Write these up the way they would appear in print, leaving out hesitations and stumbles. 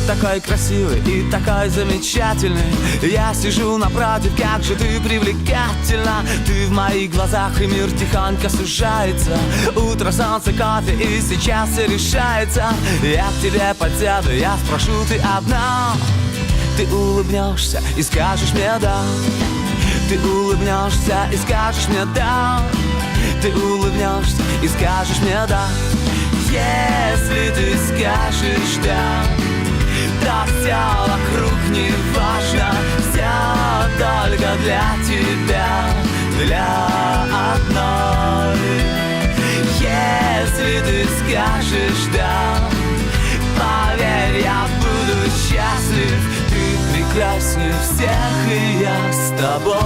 такой красивый и такой замечательный. Я сижу напротив, как же ты привлекательна. Ты в моих глазах, и мир тихонько сужается. Утро, солнце, кофе, и сейчас все решается. Я к тебе подсяду, я спрошу, ты одна. Ты улыбнешься и скажешь мне да. Ты улыбнешься и скажешь мне да. Ты улыбнешься и скажешь мне да. Если ты скажешь да, то все вокруг не важно. Все только для тебя, для одной. Если ты скажешь да, поверь, я буду счастлив. Ты прекраснее всех, и я с тобой.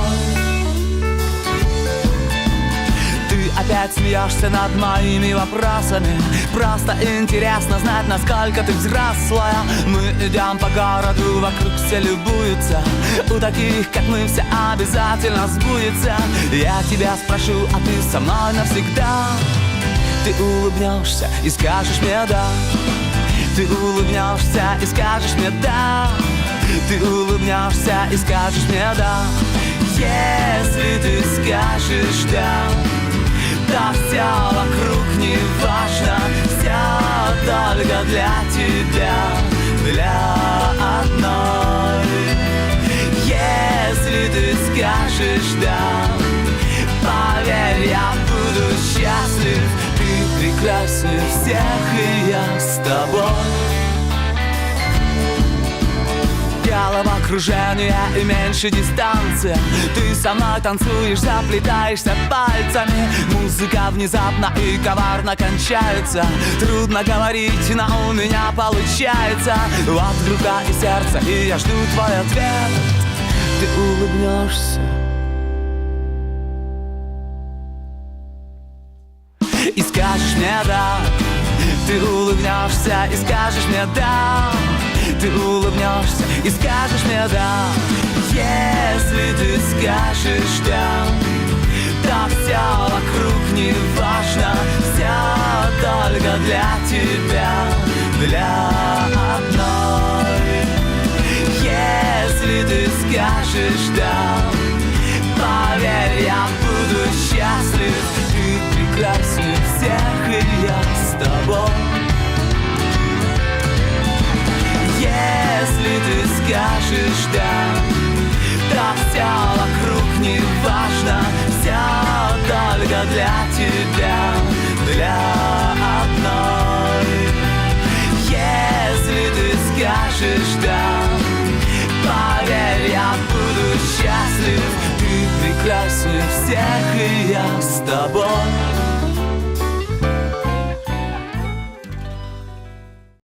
Опять смеешься над моими вопросами. Просто интересно знать, насколько ты взрослая. Мы идем по городу, вокруг все любуются. У таких, как мы, все обязательно сбудется. Я тебя спрошу, а ты со мной навсегда. Ты улыбнешься и скажешь мне да. Ты улыбнешься и скажешь мне да. Ты улыбнешься и скажешь мне да. Если ты скажешь да, да все вокруг не важно. Все только для тебя, для одной. Если ты скажешь да, поверь, я буду счастлив. Ты прекраснее всех, и я с тобой. Головокружение и меньше дистанция. Ты со мной танцуешь, заплетаешься пальцами. Музыка внезапно и коварно кончается. Трудно говорить, но у меня получается. Вот рука и сердце, и я жду твой ответ. Ты улыбнешься и скажешь мне да. Ты улыбнешься и скажешь мне да. Ты улыбнешься и скажешь мне да. Если ты скажешь да, то все вокруг не важно. Все только для тебя, для одной. Если ты скажешь да, поверь, я буду счастлив. Ты прекраснее всех, и я с тобой. Если ты скажешь да, то все вокруг не важно. Все только для тебя, для одной. Если ты скажешь да, поверь, я буду счастлив. Ты прекраснее всех, и я с тобой.